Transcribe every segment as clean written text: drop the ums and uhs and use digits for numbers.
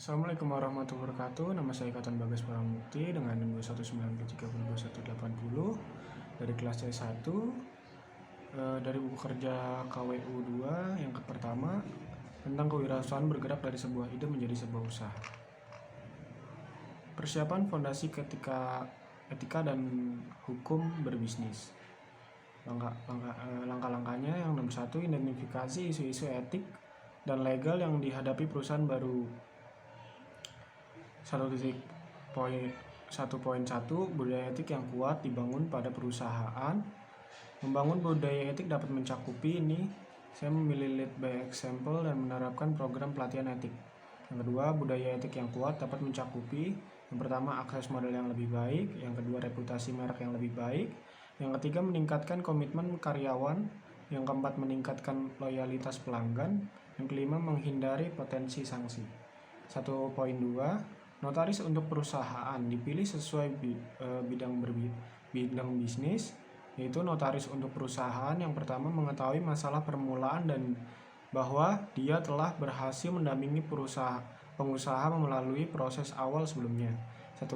Assalamualaikum warahmatullahi wabarakatuh. Nama saya Katan Bagas Paramukti dengan NIM 219302180 dari kelas C1 dari buku kerja KWU 2 yang pertama tentang kewirausahaan bergerak dari sebuah ide menjadi sebuah usaha. Persiapan fondasi etika dan hukum berbisnis. Langkah-langkahnya yang nomor 1, identifikasi isu-isu etik dan legal yang dihadapi perusahaan baru. 1.1 budaya etik yang kuat dibangun pada perusahaan. Membangun budaya etik dapat mencakupi ini. Saya memilih lead by example dan menerapkan program pelatihan etik. Yang kedua, budaya etik yang kuat dapat mencakupi yang pertama, akses modal yang lebih baik. Yang kedua, reputasi merek yang lebih baik. Yang ketiga, meningkatkan komitmen karyawan. Yang keempat, meningkatkan loyalitas pelanggan. Yang kelima, menghindari potensi sanksi. 1.2, notaris untuk perusahaan dipilih sesuai bidang bisnis, yaitu notaris untuk perusahaan yang pertama mengetahui masalah permulaan dan bahwa dia telah berhasil mendampingi pengusaha melalui proses awal sebelumnya. 1.3,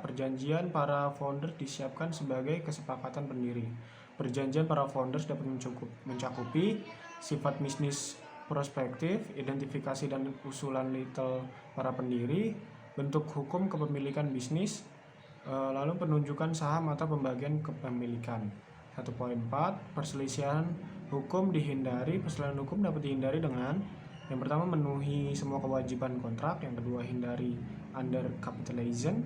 perjanjian para founder disiapkan sebagai kesepakatan pendiri. Perjanjian para founders dapat mencakupi sifat bisnis prospektif, identifikasi dan usulan little para pendiri, bentuk hukum kepemilikan bisnis, lalu penunjukan saham atau pembagian kepemilikan. 1.4, perselisihan hukum dihindari. Perselisihan hukum dapat dihindari dengan yang pertama, memenuhi semua kewajiban kontrak. Yang kedua, hindari undercapitalization.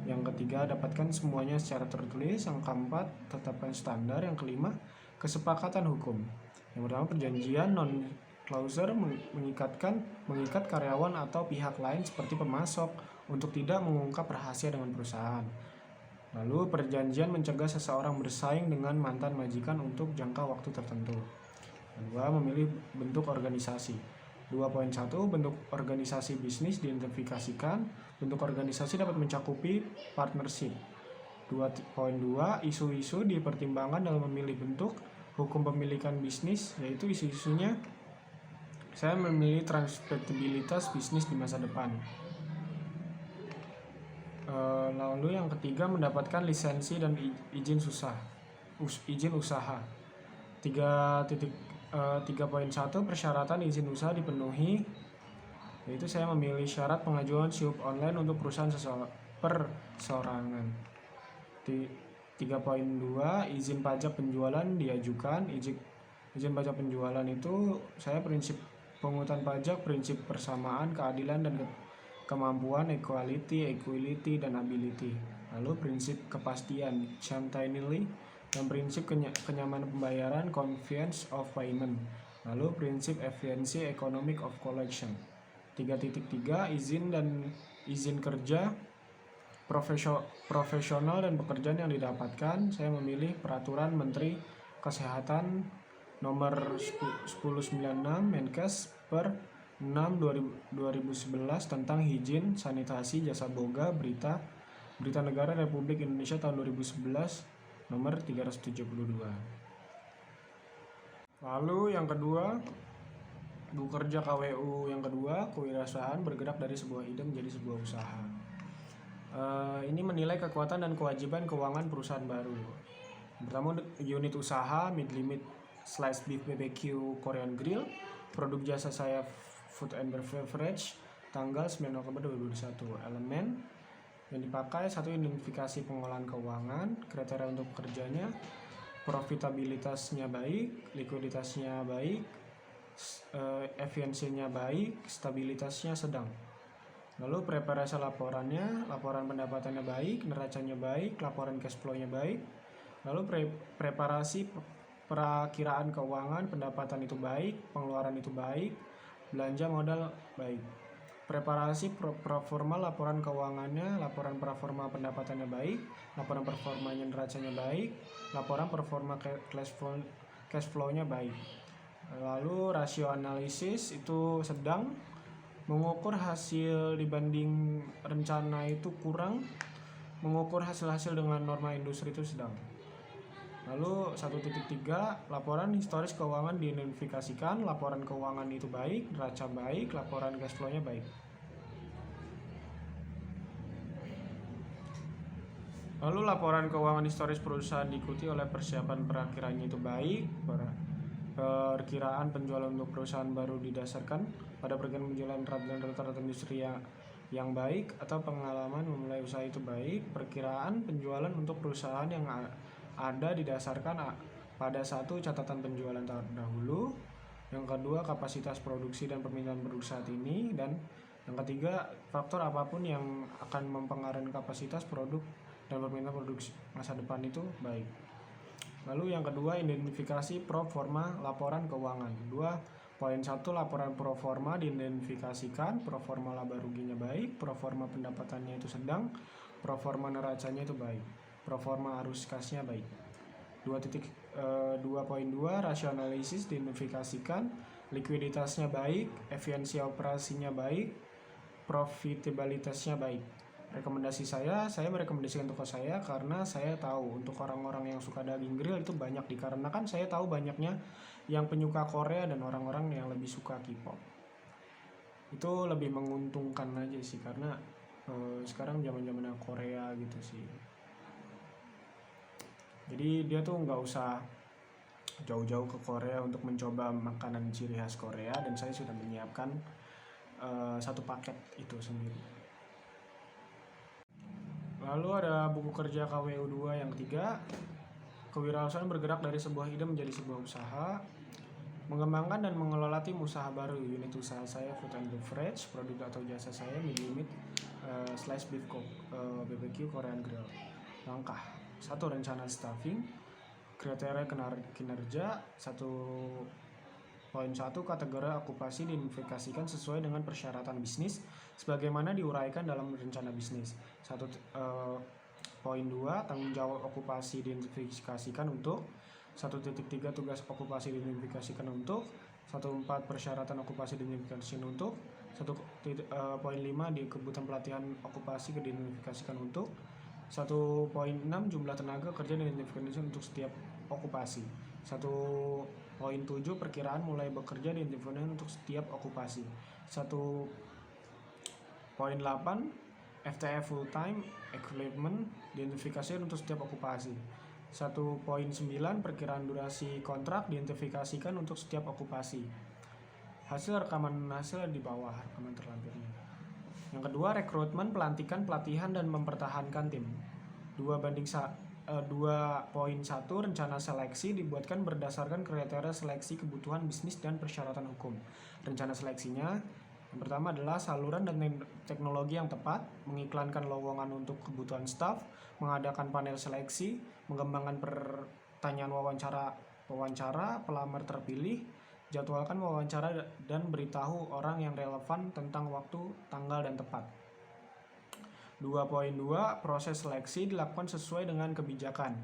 Yang ketiga, dapatkan semuanya secara tertulis. Yang keempat, tetapkan standar. Yang kelima, kesepakatan hukum. Yang pertama, perjanjian non-closure mengikat karyawan atau pihak lain seperti pemasok untuk tidak mengungkap rahasia dengan perusahaan. Lalu perjanjian mencegah seseorang bersaing dengan mantan majikan untuk jangka waktu tertentu. Kedua, memilih bentuk organisasi. 2.1, bentuk organisasi bisnis diidentifikasikan. Bentuk organisasi dapat mencakupi partnership. 2.2, isu-isu dipertimbangkan dalam memilih bentuk hukum pemilikan bisnis, yaitu isu-isunya saya memilih transkriptibilitas bisnis di masa depan. Lalu yang ketiga, mendapatkan lisensi dan izin usaha. 3.1, persyaratan izin usaha dipenuhi, yaitu saya memilih syarat pengajuan SIUP online untuk perusahaan perseorangan. 3.2, izin pajak penjualan diajukan. Izin pajak penjualan itu saya prinsip pungutan pajak, prinsip persamaan, keadilan dan kemampuan, equality, dan ability. Lalu prinsip kepastian, certainty, dan prinsip kenyamanan pembayaran, convenience of payment. Lalu prinsip efisiensi, economic of collection. 3.3, izin kerja profesional dan pekerjaan yang didapatkan. Saya memilih peraturan Menteri Kesehatan nomor 1096 Menkes per 6/2011 tentang higien sanitasi jasa boga, berita negara Republik Indonesia tahun 2011 nomor 372. Lalu yang kedua, buku kerja KWU yang kedua, kewirausahaan bergerak dari sebuah ide menjadi sebuah usaha. Ini menilai kekuatan dan kewajiban keuangan perusahaan baru. Pertama, unit usaha, mid-limit slice beef BBQ Korean Grill, produk jasa saya food and beverage, tanggal 9 Oktober 2021. Elemen yang dipakai: 1, identifikasi pengolahan keuangan, kriteria untuk pekerjanya, profitabilitasnya baik, likuiditasnya baik, efisiensinya baik, stabilitasnya sedang. Lalu preparasi laporannya, laporan pendapatannya baik, neracanya baik, laporan cash flow-nya baik. Lalu preparasi perakiraan keuangan, pendapatan itu baik, pengeluaran itu baik, belanja modal baik. Preparasi proforma laporan keuangannya, laporan proforma pendapatannya baik, laporan performanya neracanya baik, laporan performa cash flow-nya baik. Lalu rasio analisis itu sedang, mengukur hasil dibanding rencana itu kurang, mengukur hasil-hasil dengan norma industri itu sedang. Lalu 1.3, laporan historis keuangan diidentifikasikan, laporan keuangan itu baik, neraca baik, laporan cash flow-nya baik. Lalu laporan keuangan historis perusahaan diikuti oleh persiapan perakhirannya itu baik. Perkiraan penjualan untuk perusahaan baru didasarkan pada perkiraan penjualan rata-rata industri yang baik atau pengalaman memulai usaha itu baik. Perkiraan penjualan untuk perusahaan yang ada didasarkan pada satu catatan penjualan terdahulu, yang kedua kapasitas produksi dan permintaan produk saat ini, dan yang ketiga faktor apapun yang akan mempengaruhi kapasitas produk dan permintaan produk masa depan itu baik. Lalu yang kedua, identifikasi pro forma laporan keuangan. 2.1 laporan pro forma diidentifikasikan, pro forma laba ruginya baik, pro forma pendapatannya itu sedang, pro forma neracanya itu baik, pro forma arus kasnya baik. 2.2 rasionalisis diidentifikasikan, likuiditasnya baik, efisiensi operasinya baik, profitabilitasnya baik. Rekomendasi saya merekomendasikan toko saya karena saya tahu untuk orang-orang yang suka daging grill itu banyak, dikarenakan saya tahu banyaknya yang penyuka Korea dan orang-orang yang lebih suka K-pop. Itu lebih menguntungkan aja sih, karena sekarang zaman-zamannya Korea gitu sih. Jadi dia tuh nggak usah jauh-jauh ke Korea untuk mencoba makanan ciri khas Korea, dan saya sudah menyiapkan satu paket itu sendiri. Lalu ada buku kerja KWU 2 yang ketiga. Kewirausahaan bergerak dari sebuah ide menjadi sebuah usaha. Mengembangkan dan mengelola tim usaha baru. Unit usaha saya food and beverage, produk atau jasa saya medium meat, slice beef BBQ Korean grill. Langkah 1. Rencana staffing. Kriteria kinerja 1.1 kategori okupasi diidentifikasikan sesuai dengan persyaratan bisnis sebagaimana diuraikan dalam rencana bisnis. 1.2 tanggung jawab okupasi diidentifikasikan untuk 1.3 tugas okupasi diidentifikasikan untuk 1.4 persyaratan okupasi diidentifikasikan untuk 1.5 di kebutuhan pelatihan okupasi diidentifikasikan untuk 1.6 jumlah tenaga kerja diidentifikasikan untuk setiap okupasi. 1.7 perkiraan mulai bekerja diidentifikasikan untuk setiap okupasi. 1.8 FTE full time equivalent diidentifikasikan untuk setiap okupasi. 1.9 perkiraan durasi kontrak diidentifikasikan untuk setiap okupasi. Hasil rekaman hasil di bawah rekaman terlampirnya. Yang kedua, rekrutmen, pelantikan, pelatihan, dan mempertahankan tim. 2.1 rencana seleksi dibuatkan berdasarkan kriteria seleksi kebutuhan bisnis dan persyaratan hukum. Rencana seleksinya yang pertama adalah saluran dan teknologi yang tepat, mengiklankan lowongan untuk kebutuhan staf, mengadakan panel seleksi, mengembangkan pertanyaan wawancara pelamar terpilih, jadwalkan wawancara dan beritahu orang yang relevan tentang waktu, tanggal, dan tepat. 2.2 proses seleksi dilakukan sesuai dengan kebijakan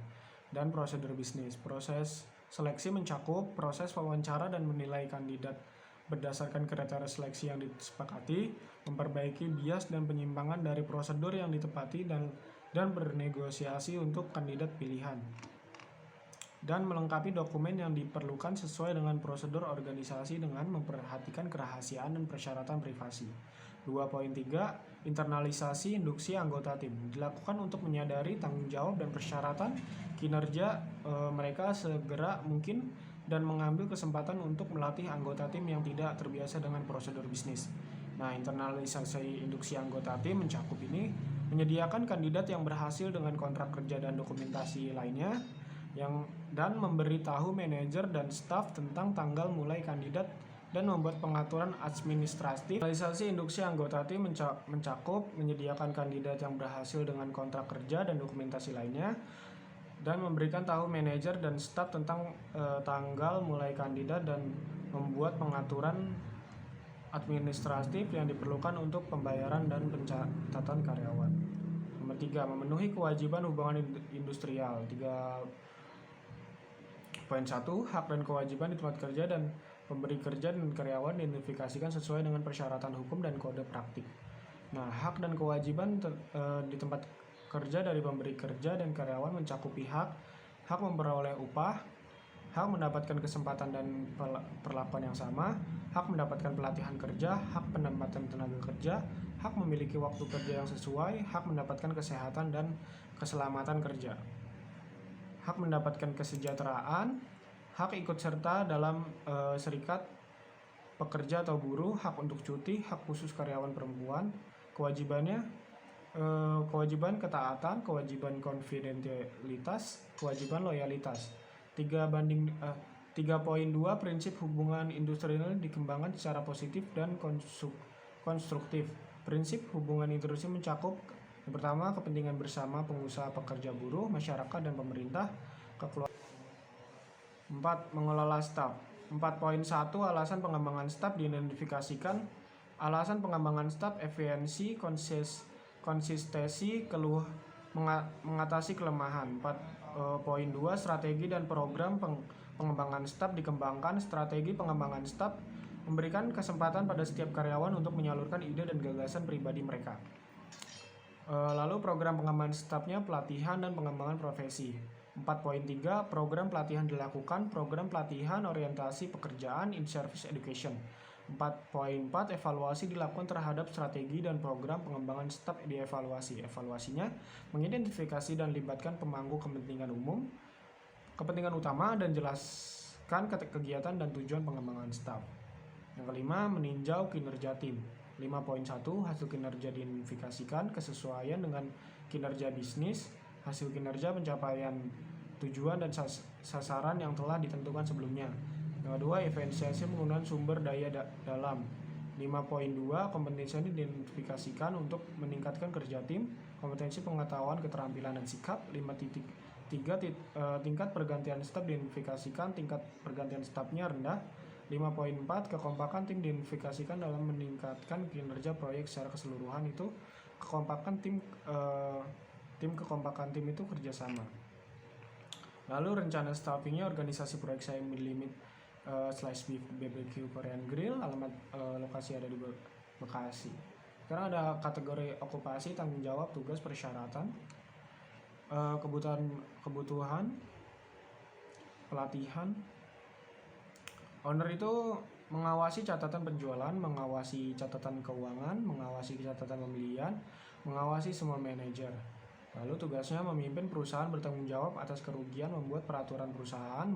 dan prosedur bisnis. Proses seleksi mencakup proses wawancara dan menilai kandidat berdasarkan kriteria seleksi yang disepakati, memperbaiki bias dan penyimpangan dari prosedur yang ditepati dan bernegosiasi untuk kandidat pilihan, dan melengkapi dokumen yang diperlukan sesuai dengan prosedur organisasi dengan memperhatikan kerahasiaan dan persyaratan privasi. 2.3 internalisasi induksi anggota tim dilakukan untuk menyadari tanggung jawab dan persyaratan kinerja mereka segera mungkin dan mengambil kesempatan untuk melatih anggota tim yang tidak terbiasa dengan prosedur bisnis. Nah, internalisasi induksi anggota tim mencakup ini menyediakan kandidat yang berhasil dengan kontrak kerja dan dokumentasi lainnya, dan memberitahu manajer dan staf tentang tanggal mulai kandidat dan membuat pengaturan administratif. Realisasi induksi anggota tim mencakup menyediakan kandidat yang berhasil dengan kontrak kerja dan dokumentasi lainnya, dan memberikan tahu manajer dan staf tentang tanggal mulai kandidat dan membuat pengaturan administratif yang diperlukan untuk pembayaran dan pencatatan karyawan. Nomor 3, memenuhi kewajiban hubungan industrial. 3.1 hak dan kewajiban di tempat kerja dan pemberi kerja dan karyawan diidentifikasikan sesuai dengan persyaratan hukum dan kode praktik. Nah, hak dan kewajiban di tempat kerja dari pemberi kerja dan karyawan mencakupi hak memperoleh upah, hak mendapatkan kesempatan dan perlakuan yang sama, hak mendapatkan pelatihan kerja, hak penempatan tenaga kerja, hak memiliki waktu kerja yang sesuai, hak mendapatkan kesehatan dan keselamatan kerja, hak mendapatkan kesejahteraan, hak ikut serta dalam serikat pekerja atau buruh, hak untuk cuti, hak khusus karyawan perempuan, kewajibannya kewajiban ketaatan, kewajiban konfidensialitas, kewajiban loyalitas. 3.2 prinsip hubungan industrial dikembangkan secara positif dan konstruktif. Prinsip hubungan industrial mencakup yang pertama, kepentingan bersama pengusaha, pekerja, buruh, masyarakat, dan pemerintah. 4. Mengelola staf. 4.1 alasan pengembangan staf diidentifikasikan. Alasan pengembangan staf: efisiensi, konsistensi, mengatasi kelemahan. 4.2 strategi dan program pengembangan staf dikembangkan. Strategi pengembangan staf memberikan kesempatan pada setiap karyawan untuk menyalurkan ide dan gagasan pribadi mereka. Lalu program pengembangan stafnya pelatihan dan pengembangan profesi. 4.3 program pelatihan dilakukan. Program pelatihan orientasi pekerjaan in service education. 4.4 evaluasi dilakukan terhadap strategi dan program pengembangan staf dievaluasi. Evaluasinya mengidentifikasi dan libatkan pemangku kepentingan umum, kepentingan utama, dan jelaskan kegiatan dan tujuan pengembangan staf. Yang kelima, meninjau kinerja tim. 5.1 hasil kinerja diidentifikasikan, kesesuaian dengan kinerja bisnis, hasil kinerja pencapaian tujuan dan sasaran yang telah ditentukan sebelumnya. Yang kedua, efisiensi penggunaan sumber daya dalam. 5.2 kompetensi diidentifikasikan untuk meningkatkan kerja tim, kompetensi pengetahuan, keterampilan, dan sikap. 5.3 tingkat pergantian staf diidentifikasikan, tingkat pergantian stafnya rendah. 5.4 kekompakan tim diidentifikasikan dalam meningkatkan kinerja proyek secara keseluruhan. Itu kekompakan tim kekompakan tim itu kerjasama. Lalu rencana staffingnya, organisasi proyek saya limit Slice Beef BBQ Korean Grill, alamat lokasi ada di Bekasi. Sekarang ada kategori okupasi, tanggung jawab, tugas, persyaratan, kebutuhan, pelatihan. Owner itu mengawasi catatan penjualan, mengawasi catatan keuangan, mengawasi catatan pembelian, mengawasi semua manajer. Lalu tugasnya memimpin perusahaan, bertanggung jawab atas kerugian, membuat peraturan perusahaan,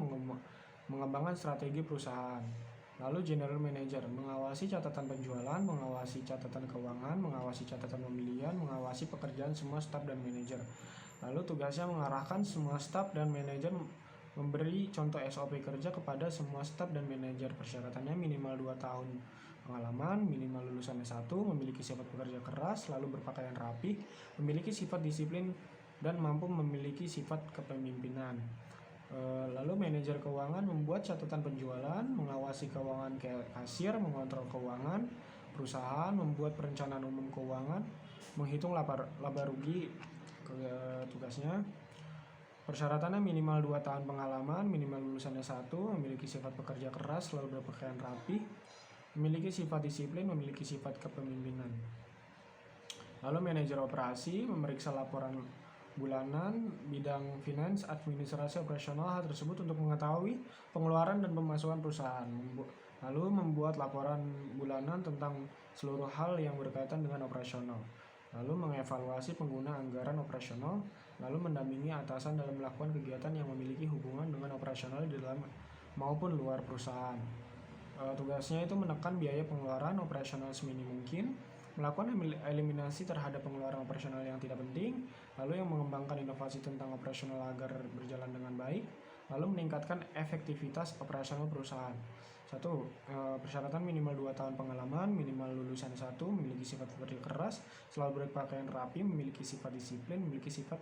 mengembangkan strategi perusahaan. Lalu general manager mengawasi catatan penjualan, mengawasi catatan keuangan, mengawasi catatan pembelian, mengawasi pekerjaan semua staf dan manajer. Lalu tugasnya mengarahkan semua staf dan manajer, memberi contoh SOP kerja kepada semua staf dan manajer. Persyaratannya minimal 2 tahun pengalaman, minimal lulusan S1, memiliki sifat pekerja keras, lalu berpakaian rapi, memiliki sifat disiplin, dan mampu memiliki sifat kepemimpinan. Lalu manajer keuangan membuat catatan penjualan, mengawasi keuangan kasir, mengontrol keuangan perusahaan, membuat perencanaan umum keuangan, menghitung laba rugi. Tugasnya persyaratannya minimal 2 tahun pengalaman, minimal lulusan S1, memiliki sifat pekerja keras, selalu berpakaian rapi, memiliki sifat disiplin, memiliki sifat kepemimpinan. Lalu manajer operasi memeriksa laporan bulanan, bidang finance, administrasi, operasional hal tersebut untuk mengetahui pengeluaran dan pemasukan perusahaan. Lalu membuat laporan bulanan tentang seluruh hal yang berkaitan dengan operasional. Lalu mengevaluasi pengguna anggaran operasional, lalu mendampingi atasan dalam melakukan kegiatan yang memiliki hubungan dengan operasional di dalam maupun luar perusahaan. Tugasnya itu menekan biaya pengeluaran operasional seminim mungkin, melakukan eliminasi terhadap pengeluaran operasional yang tidak penting, lalu yang mengembangkan inovasi tentang operasional agar berjalan dengan baik, lalu meningkatkan efektivitas operasional perusahaan. 1. Persyaratan minimal 2 tahun pengalaman, minimal lulusan S1, memiliki sifat pekerja keras, selalu berpakaian rapi, memiliki sifat disiplin, memiliki sifat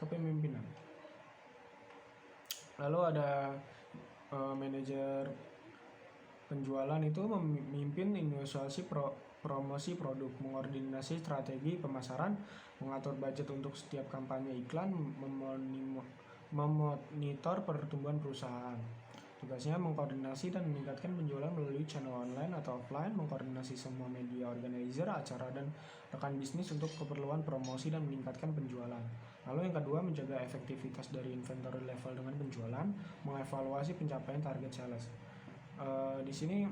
kepemimpinan. Lalu ada manajer penjualan itu memimpin inovasi promosi produk, mengordinasi strategi pemasaran, mengatur budget untuk setiap kampanye iklan, memonitor pertumbuhan perusahaan. Tugasnya mengkoordinasi dan meningkatkan penjualan melalui channel online atau offline, mengkoordinasi semua media organizer, acara, dan rekan bisnis untuk keperluan promosi dan meningkatkan penjualan. Lalu yang kedua, menjaga efektivitas dari inventory level dengan penjualan, mengevaluasi pencapaian target sales. Di sini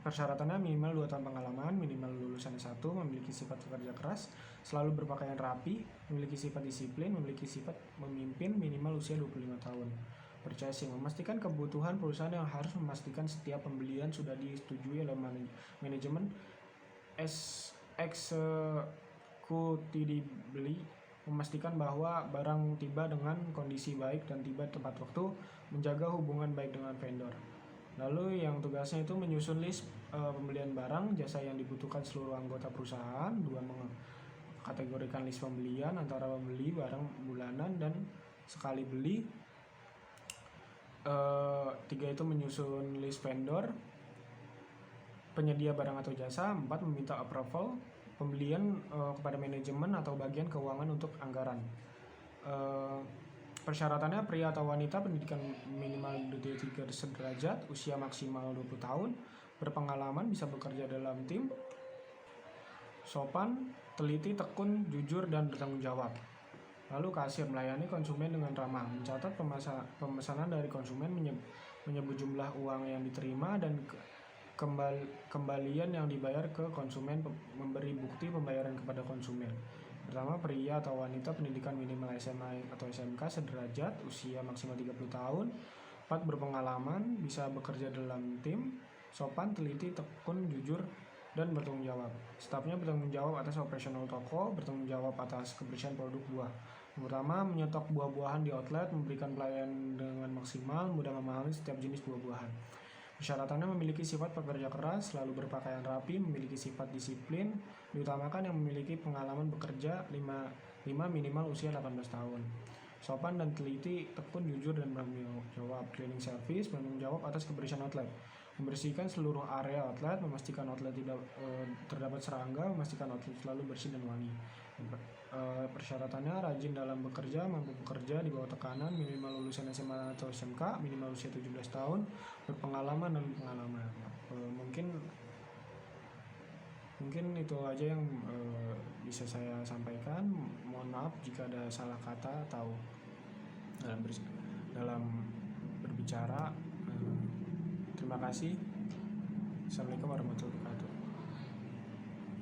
persyaratannya minimal 2 tahun pengalaman, minimal lulusan S1, memiliki sifat pekerja keras, selalu berpakaian rapi, memiliki sifat disiplin, memiliki sifat memimpin, minimal usia 25 tahun. Purchasing, memastikan kebutuhan perusahaan yang harus memastikan setiap pembelian sudah disetujui oleh manajemen executibly, memastikan bahwa barang tiba dengan kondisi baik dan tiba tepat waktu, menjaga hubungan baik dengan vendor. Lalu yang tugasnya itu menyusun list pembelian barang, jasa yang dibutuhkan seluruh anggota perusahaan. Dua, mengkategorikan list pembelian antara pembeli barang bulanan dan sekali beli. Tiga, itu menyusun list vendor, penyedia barang atau jasa. 4, meminta approval pembelian kepada manajemen atau bagian keuangan untuk anggaran. Persyaratannya pria atau wanita, pendidikan minimal D3 sederajat, usia maksimal 20 tahun, berpengalaman, bisa bekerja dalam tim, sopan, teliti, tekun, jujur, dan bertanggung jawab. Lalu kasir, melayani konsumen dengan ramah, mencatat pemesanan dari konsumen, menyebut jumlah uang yang diterima dan kembalian yang dibayar ke konsumen, memberi bukti pembayaran kepada konsumen. Pertama, pria atau wanita, pendidikan minimal SMA atau SMK sederajat, usia maksimal 30 tahun. 4, berpengalaman, bisa bekerja dalam tim, sopan, teliti, tekun, jujur, dan bertanggung jawab. Stafnya bertanggung jawab atas operasional toko, bertanggung jawab atas kebersihan produk buah. Yang pertama, menyetok buah-buahan di outlet, memberikan pelayanan dengan maksimal, mudah memahami setiap jenis buah-buahan. Persyaratannya memiliki sifat pekerja keras, selalu berpakaian rapi, memiliki sifat disiplin, diutamakan yang memiliki pengalaman bekerja 5 minimal usia 18 tahun. Sopan dan teliti, tekun, jujur, dan bertanggung jawab. Cleaning service, bertanggung jawab atas kebersihan outlet, membersihkan seluruh area outlet, memastikan outlet tidak terdapat serangga, memastikan outlet selalu bersih dan wangi. Persyaratannya rajin dalam bekerja, mampu bekerja di bawah tekanan, minimal lulusan SMA atau SMK, minimal usia 17 tahun, berpengalaman dan pengalaman. Mungkin itu aja yang bisa saya sampaikan. Mohon maaf jika ada salah kata atau dalam berbicara. Terima kasih. Assalamualaikum warahmatullahi wabarakatuh.